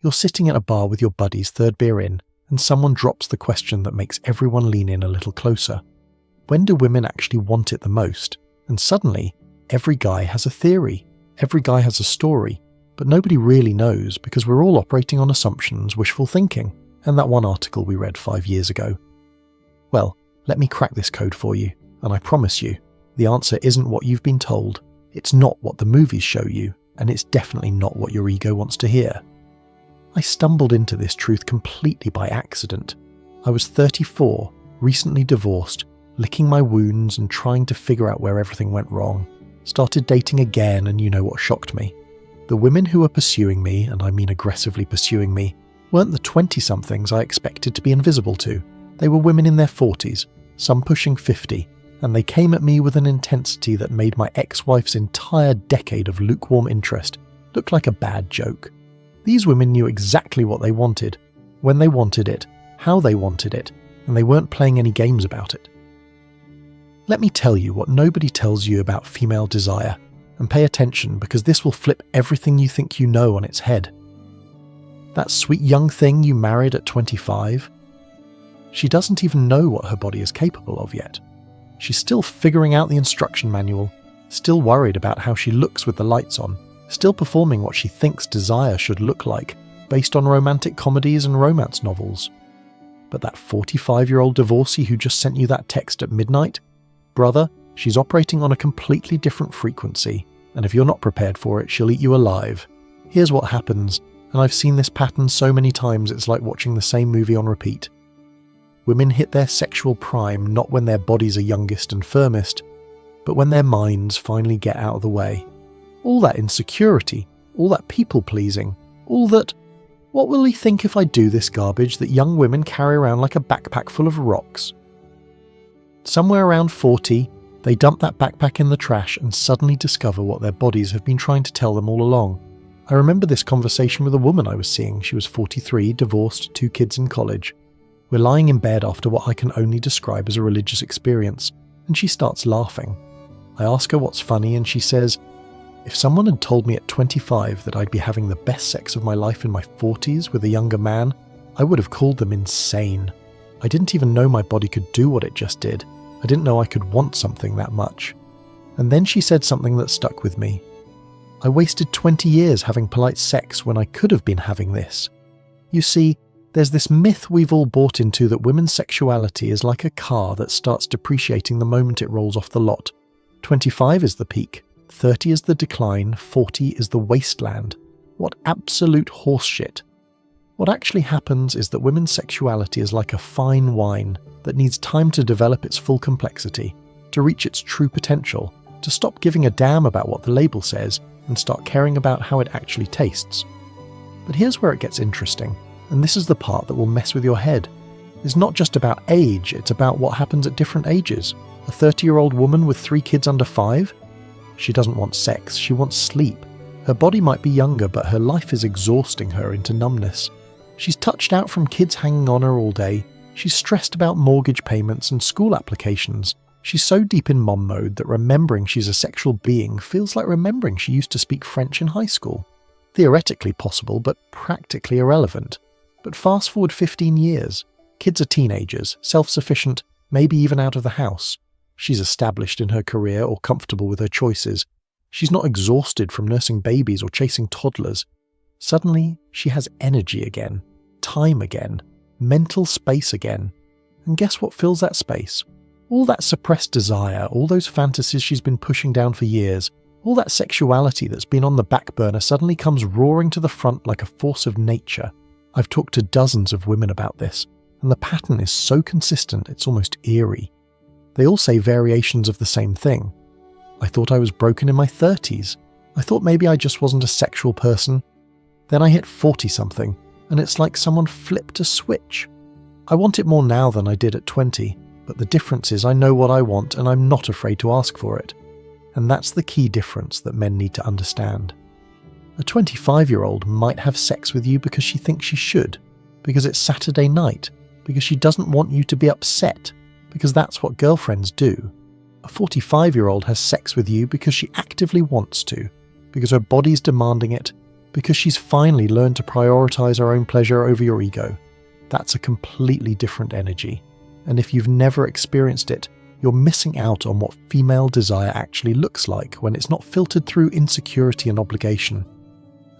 You're sitting at a bar with your buddies, third beer in, and someone drops the question that makes everyone lean in a little closer. When do women actually want it the most? And suddenly, every guy has a theory, every guy has a story, but nobody really knows because we're all operating on assumptions, wishful thinking, and that one article we read 5 years ago. Well, let me crack this code for you, and I promise you, the answer isn't what you've been told, it's not what the movies show you, and it's definitely not what your ego wants to hear. I stumbled into this truth completely by accident. I was 34, recently divorced, licking my wounds and trying to figure out where everything went wrong. Started dating again, and you know what shocked me. The women who were pursuing me, and I mean aggressively pursuing me, weren't the 20-somethings I expected to be invisible to. They were women in their 40s, some pushing 50, and they came at me with an intensity that made my ex-wife's entire decade of lukewarm interest look like a bad joke. These women knew exactly what they wanted, when they wanted it, how they wanted it, and they weren't playing any games about it. Let me tell you what nobody tells you about female desire, and pay attention because this will flip everything you think you know on its head. That sweet young thing you married at 25? She doesn't even know what her body is capable of yet. She's still figuring out the instruction manual, still worried about how she looks with the lights on, still performing what she thinks desire should look like, based on romantic comedies and romance novels. But that 45-year-old divorcee who just sent you that text at midnight? Brother, she's operating on a completely different frequency, and if you're not prepared for it, she'll eat you alive. Here's what happens, and I've seen this pattern so many times it's like watching the same movie on repeat. Women hit their sexual prime not when their bodies are youngest and firmest, but when their minds finally get out of the way. All that insecurity, all that people-pleasing, all that, what will he think if I do this garbage that young women carry around like a backpack full of rocks? Somewhere around 40, they dump that backpack in the trash and suddenly discover what their bodies have been trying to tell them all along. I remember this conversation with a woman I was seeing. She was 43, divorced, 2 kids in college. We're lying in bed after what I can only describe as a religious experience, and she starts laughing. I ask her what's funny, and she says, "If someone had told me at 25 that I'd be having the best sex of my life in my 40s with a younger man, I would have called them insane. I didn't even know my body could do what it just did. I didn't know I could want something that much." And then she said something that stuck with me. "I wasted 20 years having polite sex when I could have been having this." You see, there's this myth we've all bought into that women's sexuality is like a car that starts depreciating the moment it rolls off the lot. 25 is the peak, 30 is the decline, 40 is the wasteland. What absolute horseshit. What actually happens is that women's sexuality is like a fine wine that needs time to develop its full complexity, to reach its true potential, to stop giving a damn about what the label says and start caring about how it actually tastes. But here's where it gets interesting, and this is the part that will mess with your head. It's not just about age, it's about what happens at different ages. A 30-year-old woman with 3 kids under 5? She doesn't want sex, she wants sleep. Her body might be younger, but her life is exhausting her into numbness. She's touched out from kids hanging on her all day. She's stressed about mortgage payments and school applications. She's so deep in mom mode that remembering she's a sexual being feels like remembering she used to speak French in high school. Theoretically possible, but practically irrelevant. But fast forward 15 years. Kids are teenagers, self-sufficient, maybe even out of the house. She's established in her career or comfortable with her choices. She's not exhausted from nursing babies or chasing toddlers. Suddenly, she has energy again, time again, mental space again. And guess what fills that space? All that suppressed desire, all those fantasies she's been pushing down for years, all that sexuality that's been on the back burner suddenly comes roaring to the front like a force of nature. I've talked to dozens of women about this, and the pattern is so consistent it's almost eerie. They all say variations of the same thing. I thought I was broken in my 30s. I thought maybe I just wasn't a sexual person. Then I hit 40-something, and it's like someone flipped a switch. I want it more now than I did at 20, but the difference is I know what I want and I'm not afraid to ask for it. And that's the key difference that men need to understand. A 25-year-old might have sex with you because she thinks she should, because it's Saturday night, because she doesn't want you to be upset, because that's what girlfriends do. A 45-year-old has sex with you because she actively wants to, because her body's demanding it, because she's finally learned to prioritize her own pleasure over your ego. That's a completely different energy. And if you've never experienced it, you're missing out on what female desire actually looks like when it's not filtered through insecurity and obligation.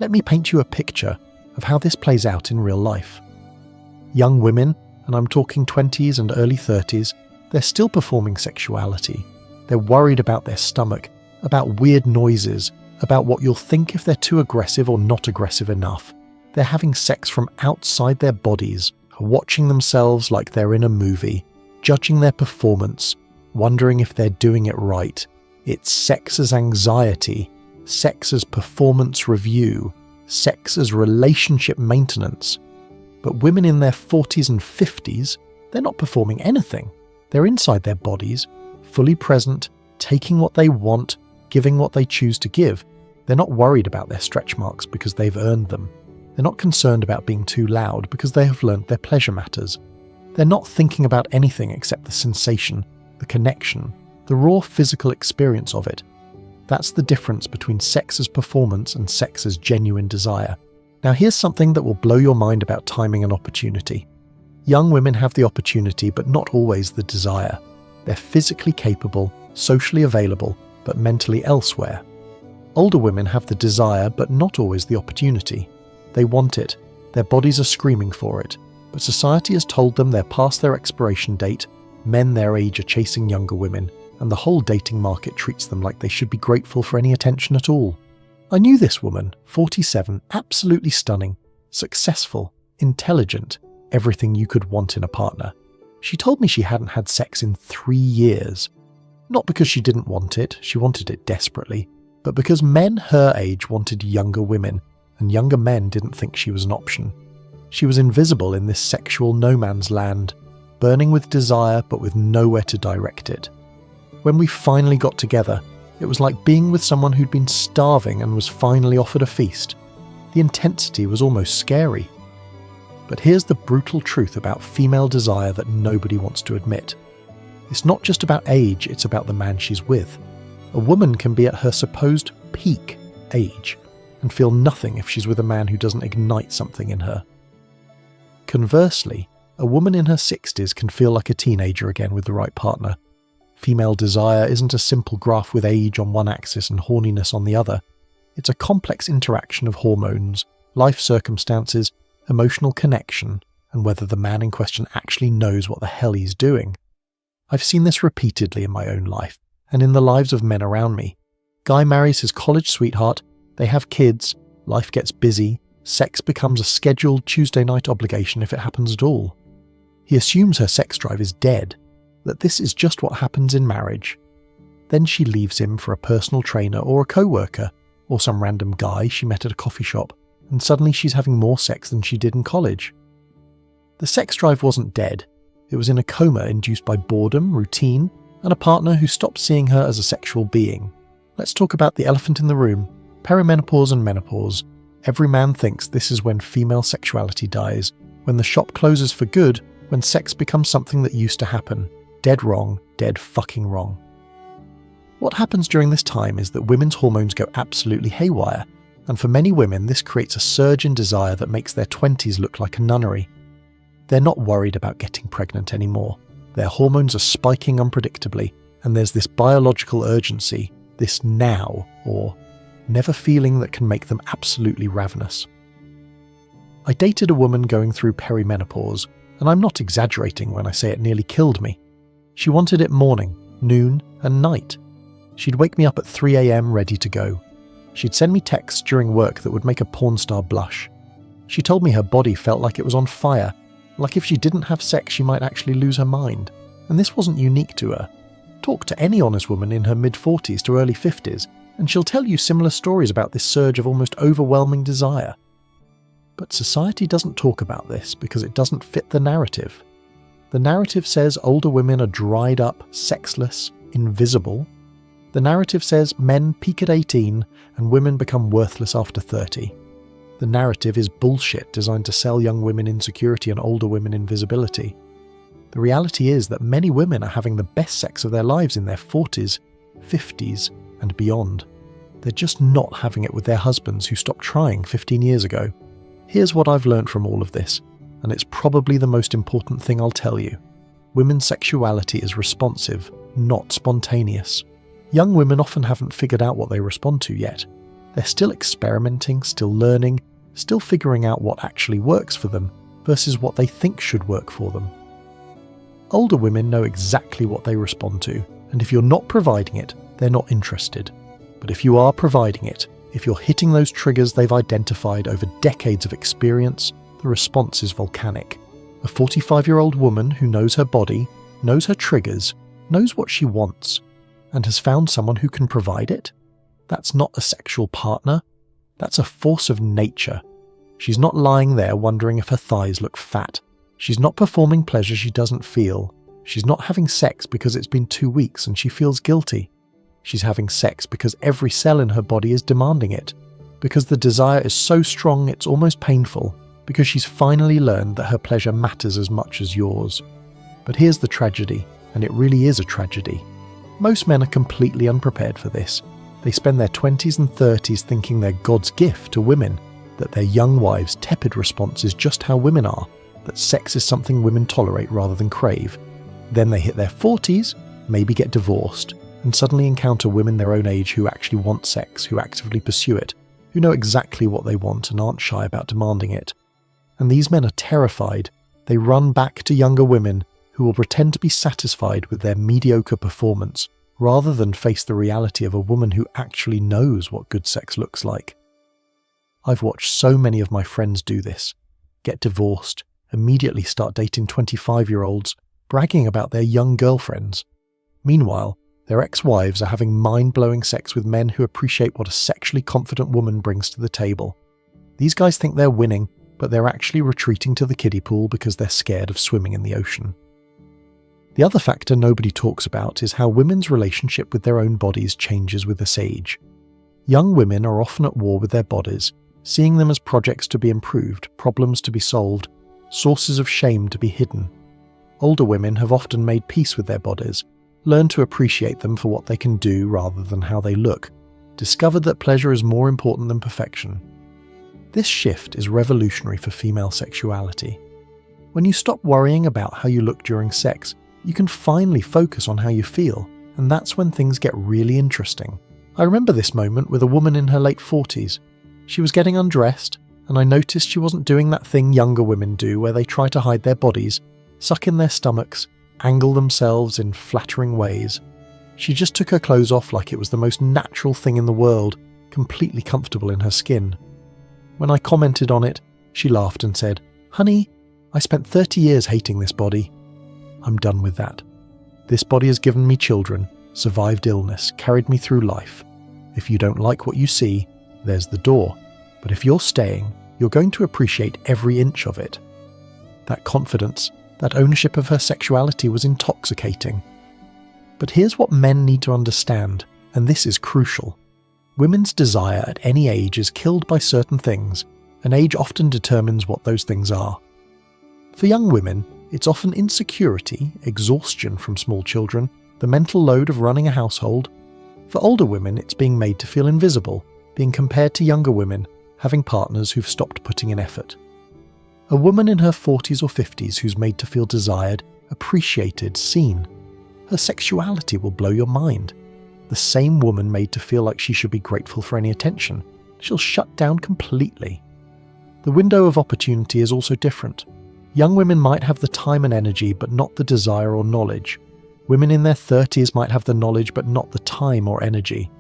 Let me paint you a picture of how this plays out in real life. Young women, and I'm talking 20s and early 30s, they're still performing sexuality. They're worried about their stomach, about weird noises, about what you'll think if they're too aggressive or not aggressive enough. They're having sex from outside their bodies, watching themselves like they're in a movie, judging their performance, wondering if they're doing it right. It's sex as anxiety, sex as performance review, sex as relationship maintenance. But women in their 40s and 50s, they're not performing anything. They're inside their bodies, fully present, taking what they want, giving what they choose to give. They're not worried about their stretch marks because they've earned them. They're not concerned about being too loud because they have learnt their pleasure matters. They're not thinking about anything except the sensation, the connection, the raw physical experience of it. That's the difference between sex as performance and sex as genuine desire. Now here's something that will blow your mind about timing and opportunity. Young women have the opportunity but not always the desire. They're physically capable, socially available, but mentally elsewhere. Older women have the desire but not always the opportunity. They want it, their bodies are screaming for it, but society has told them they're past their expiration date, men their age are chasing younger women, and the whole dating market treats them like they should be grateful for any attention at all. I knew this woman, 47, absolutely stunning, successful, intelligent, everything you could want in a partner. She told me she hadn't had sex in 3 years. Not because she didn't want it, she wanted it desperately, but because men her age wanted younger women, and younger men didn't think she was an option. She was invisible in this sexual no man's land, burning with desire but with nowhere to direct it. When we finally got together, it was like being with someone who'd been starving and was finally offered a feast. The intensity was almost scary. But here's the brutal truth about female desire that nobody wants to admit. It's not just about age, it's about the man she's with. A woman can be at her supposed peak age and feel nothing if she's with a man who doesn't ignite something in her. Conversely, a woman in her 60s can feel like a teenager again with the right partner. Female desire isn't a simple graph with age on one axis and horniness on the other. It's a complex interaction of hormones, life circumstances, emotional connection, and whether the man in question actually knows what the hell he's doing. I've seen this repeatedly in my own life, and in the lives of men around me. Guy marries his college sweetheart, they have kids, life gets busy, sex becomes a scheduled Tuesday night obligation if it happens at all. He assumes her sex drive is dead, that this is just what happens in marriage. Then she leaves him for a personal trainer or a co-worker, or some random guy she met at a coffee shop, and suddenly she's having more sex than she did in college. The sex drive wasn't dead. It was in a coma induced by boredom, routine, and a partner who stopped seeing her as a sexual being. Let's talk about the elephant in the room, perimenopause and menopause. Every man thinks this is when female sexuality dies, when the shop closes for good, when sex becomes something that used to happen. Dead wrong, dead fucking wrong. What happens during this time is that women's hormones go absolutely haywire, and for many women this creates a surge in desire that makes their 20s look like a nunnery. They're not worried about getting pregnant anymore. Their hormones are spiking unpredictably, and there's this biological urgency, this now or never feeling that can make them absolutely ravenous. I dated a woman going through perimenopause, and I'm not exaggerating when I say it nearly killed me. She wanted it morning, noon, and night. She'd wake me up at 3 a.m. ready to go. She'd send me texts during work that would make a porn star blush. She told me her body felt like it was on fire, like if she didn't have sex she might actually lose her mind. And this wasn't unique to her. Talk to any honest woman in her mid-40s to early 50s, and she'll tell you similar stories about this surge of almost overwhelming desire. But society doesn't talk about this because it doesn't fit the narrative. The narrative says older women are dried up, sexless, invisible. The narrative says men peak at 18 and women become worthless after 30. The narrative is bullshit designed to sell young women insecurity and older women invisibility. The reality is that many women are having the best sex of their lives in their 40s, 50s, and beyond. They're just not having it with their husbands who stopped trying 15 years ago. Here's what I've learned from all of this, and it's probably the most important thing I'll tell you. Women's sexuality is responsive, not spontaneous. Young women often haven't figured out what they respond to yet. They're still experimenting, still learning, still figuring out what actually works for them versus what they think should work for them. Older women know exactly what they respond to, and if you're not providing it, they're not interested. But if you are providing it, if you're hitting those triggers they've identified over decades of experience, the response is volcanic. A 45-year-old woman who knows her body, knows her triggers, knows what she wants, and has found someone who can provide it? That's not a sexual partner. That's a force of nature. She's not lying there wondering if her thighs look fat. She's not performing pleasure she doesn't feel. She's not having sex because it's been 2 weeks and she feels guilty. She's having sex because every cell in her body is demanding it, because the desire is so strong it's almost painful, because she's finally learned that her pleasure matters as much as yours. But here's the tragedy, and it really is a tragedy. Most men are completely unprepared for this. They spend their 20s and 30s thinking they're God's gift to women, that their young wives' tepid response is just how women are, that sex is something women tolerate rather than crave. Then they hit their 40s, maybe get divorced, and suddenly encounter women their own age who actually want sex, who actively pursue it, who know exactly what they want and aren't shy about demanding it. And these men are terrified. They run back to younger women who will pretend to be satisfied with their mediocre performance, rather than face the reality of a woman who actually knows what good sex looks like. I've watched so many of my friends do this. Get divorced, immediately start dating 25-year-olds, bragging about their young girlfriends. Meanwhile, their ex-wives are having mind-blowing sex with men who appreciate what a sexually confident woman brings to the table. These guys think they're winning, but they're actually retreating to the kiddie pool because they're scared of swimming in the ocean. The other factor nobody talks about is how women's relationship with their own bodies changes with this age. Young women are often at war with their bodies, seeing them as projects to be improved, problems to be solved, sources of shame to be hidden. Older women have often made peace with their bodies, learned to appreciate them for what they can do rather than how they look, discovered that pleasure is more important than perfection. This shift is revolutionary for female sexuality. When you stop worrying about how you look during sex, you can finally focus on how you feel, and that's when things get really interesting. I remember this moment with a woman in her late 40s. She was getting undressed, and I noticed she wasn't doing that thing younger women do where they try to hide their bodies, suck in their stomachs, angle themselves in flattering ways. She just took her clothes off like it was the most natural thing in the world, completely comfortable in her skin. When I commented on it, she laughed and said, "Honey, I spent 30 years hating this body. I'm done with that. This body has given me children, survived illness, carried me through life. If you don't like what you see, there's the door. But if you're staying, you're going to appreciate every inch of it." That confidence, that ownership of her sexuality was intoxicating. But here's what men need to understand, and this is crucial. Women's desire at any age is killed by certain things, and age often determines what those things are. For young women, it's often insecurity, exhaustion from small children, the mental load of running a household. For older women, it's being made to feel invisible, being compared to younger women, having partners who've stopped putting in effort. A woman in her 40s or 50s who's made to feel desired, appreciated, seen. Her sexuality will blow your mind. The same woman made to feel like she should be grateful for any attention, she'll shut down completely. The window of opportunity is also different. Young women might have the time and energy, but not the desire or knowledge. Women in their 30s might have the knowledge, but not the time or energy.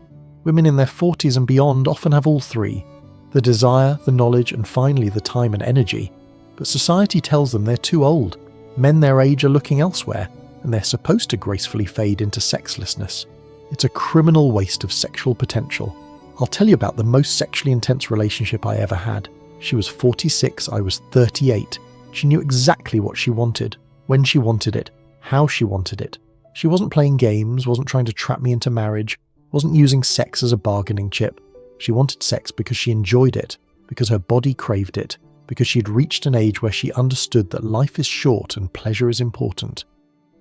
Women in their 40s and beyond often have all three: the desire, the knowledge, and finally the time and energy. But society tells them they're too old. Men their age are looking elsewhere, and they're supposed to gracefully fade into sexlessness. It's a criminal waste of sexual potential. I'll tell you about the most sexually intense relationship I ever had. She was 46, I was 38. She knew exactly what she wanted, when she wanted it, how she wanted it. She wasn't playing games, wasn't trying to trap me into marriage, wasn't using sex as a bargaining chip. She wanted sex because she enjoyed it, because her body craved it, because she'd reached an age where she understood that life is short and pleasure is important.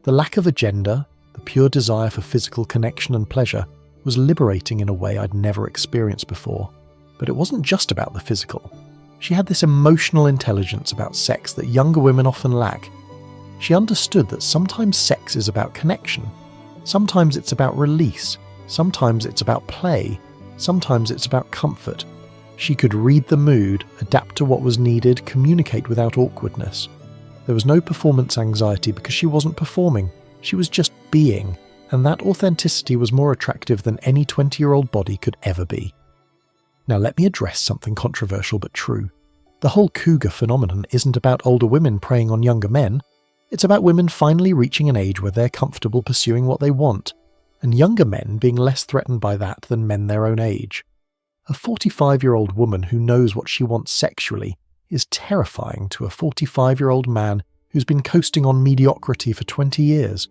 The lack of agenda, the pure desire for physical connection and pleasure, was liberating in a way I'd never experienced before. But it wasn't just about the physical. She had this emotional intelligence about sex that younger women often lack. She understood that sometimes sex is about connection, sometimes it's about release, sometimes it's about play, sometimes it's about comfort. She could read the mood, adapt to what was needed, communicate without awkwardness. There was no performance anxiety because she wasn't performing, she was just being, and that authenticity was more attractive than any 20-year-old body could ever be. Now let me address something controversial but true. The whole cougar phenomenon isn't about older women preying on younger men. It's about women finally reaching an age where they're comfortable pursuing what they want, and younger men being less threatened by that than men their own age. A 45-year-old woman who knows what she wants sexually is terrifying to a 45-year-old man who's been coasting on mediocrity for 20 years.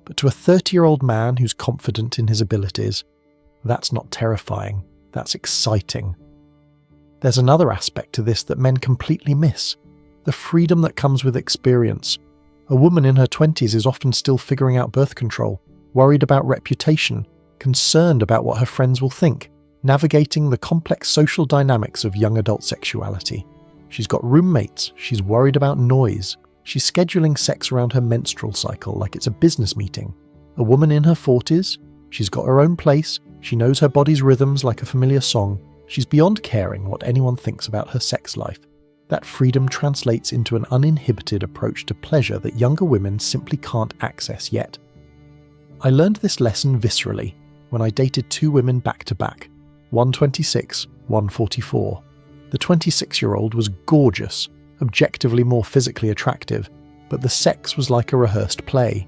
But to a 30-year-old man who's confident in his abilities, that's not terrifying, that's exciting. There's another aspect to this that men completely miss: the freedom that comes with experience. A woman in her 20s is often still figuring out birth control, worried about reputation, concerned about what her friends will think, navigating the complex social dynamics of young adult sexuality. She's got roommates, she's worried about noise, she's scheduling sex around her menstrual cycle like it's a business meeting. A woman in her 40s, she's got her own place, she knows her body's rhythms like a familiar song, she's beyond caring what anyone thinks about her sex life. That freedom translates into an uninhibited approach to pleasure that younger women simply can't access yet. I learned this lesson viscerally when I dated two women back to back, one 26, one 44. The 26-year-old was gorgeous, objectively more physically attractive, but the sex was like a rehearsed play.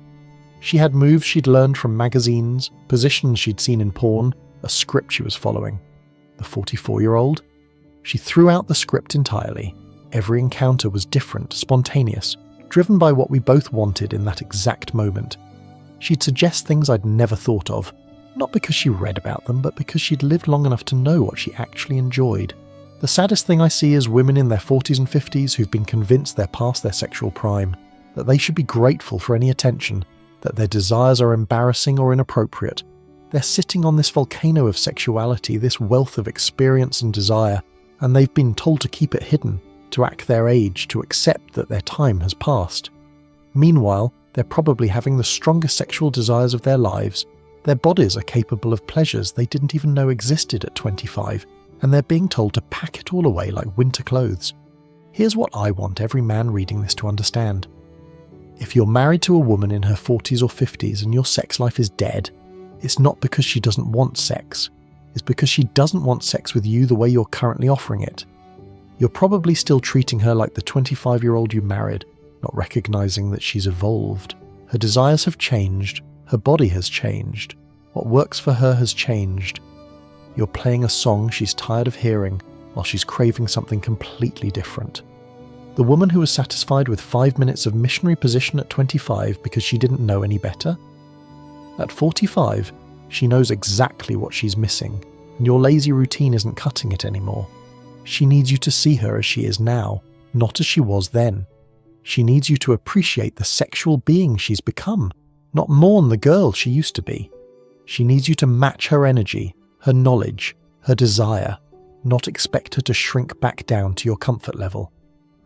She had moves she'd learned from magazines, positions she'd seen in porn, a script she was following. The 44-year-old? She threw out the script entirely. Every encounter was different, spontaneous, driven by what we both wanted in that exact moment. She'd suggest things I'd never thought of, not because she read about them, but because she'd lived long enough to know what she actually enjoyed. The saddest thing I see is women in their 40s and 50s who've been convinced they're past their sexual prime, that they should be grateful for any attention, that their desires are embarrassing or inappropriate. They're sitting on this volcano of sexuality, this wealth of experience and desire, and they've been told to keep it hidden, to act their age, to accept that their time has passed. Meanwhile, they're probably having the strongest sexual desires of their lives. Their bodies are capable of pleasures they didn't even know existed at 25, and they're being told to pack it all away like winter clothes. Here's what I want every man reading this to understand. If you're married to a woman in her 40s or 50s and your sex life is dead, it's not because she doesn't want sex. It's because she doesn't want sex with you the way you're currently offering it. You're probably still treating her like the 25-year-old you married, not recognizing that she's evolved. Her desires have changed, her body has changed, what works for her has changed. You're playing a song she's tired of hearing while she's craving something completely different. The woman who was satisfied with 5 minutes of missionary position at 25 because she didn't know any better? At 45, she knows exactly what she's missing, and your lazy routine isn't cutting it anymore. She needs you to see her as she is now, not as she was then. She needs you to appreciate the sexual being she's become, not mourn the girl she used to be. She needs you to match her energy, her knowledge, her desire, not expect her to shrink back down to your comfort level.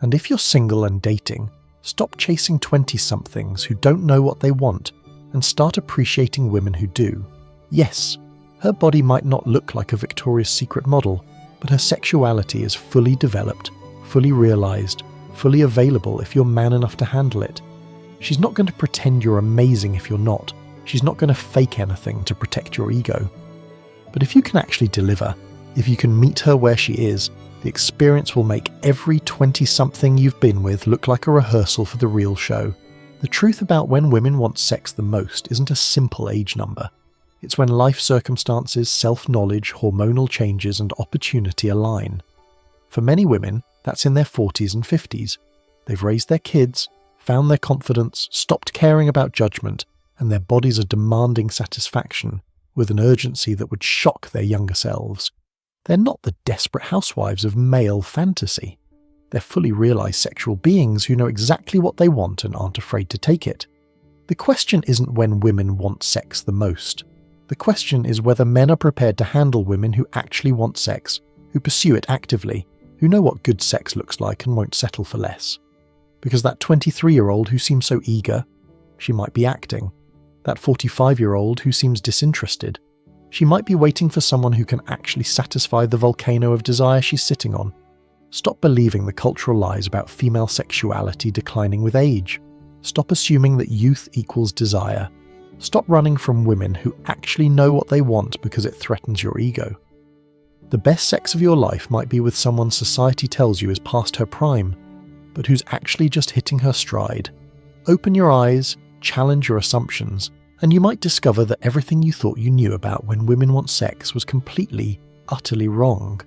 And if you're single and dating, stop chasing 20-somethings who don't know what they want and start appreciating women who do. Yes, her body might not look like a Victoria's Secret model, but her sexuality is fully developed, fully realized, fully available if you're man enough to handle it. She's not going to pretend you're amazing if you're not. She's not going to fake anything to protect your ego. But if you can actually deliver, if you can meet her where she is, the experience will make every 20-something you've been with look like a rehearsal for the real show. The truth about when women want sex the most isn't a simple age number. It's when life circumstances, self-knowledge, hormonal changes and opportunity align. For many women, that's in their 40s and 50s. They've raised their kids, found their confidence, stopped caring about judgment, and their bodies are demanding satisfaction with an urgency that would shock their younger selves. They're not the desperate housewives of male fantasy. They're fully realized sexual beings who know exactly what they want and aren't afraid to take it. The question isn't when women want sex the most. The question is whether men are prepared to handle women who actually want sex, who pursue it actively, who know what good sex looks like and won't settle for less. Because that 23-year-old who seems so eager, she might be acting. That 45-year-old who seems disinterested, she might be waiting for someone who can actually satisfy the volcano of desire she's sitting on. Stop believing the cultural lies about female sexuality declining with age. Stop assuming that youth equals desire. Stop running from women who actually know what they want because it threatens your ego. The best sex of your life might be with someone society tells you is past her prime, but who's actually just hitting her stride. Open your eyes, challenge your assumptions, and you might discover that everything you thought you knew about when women want sex was completely, utterly wrong.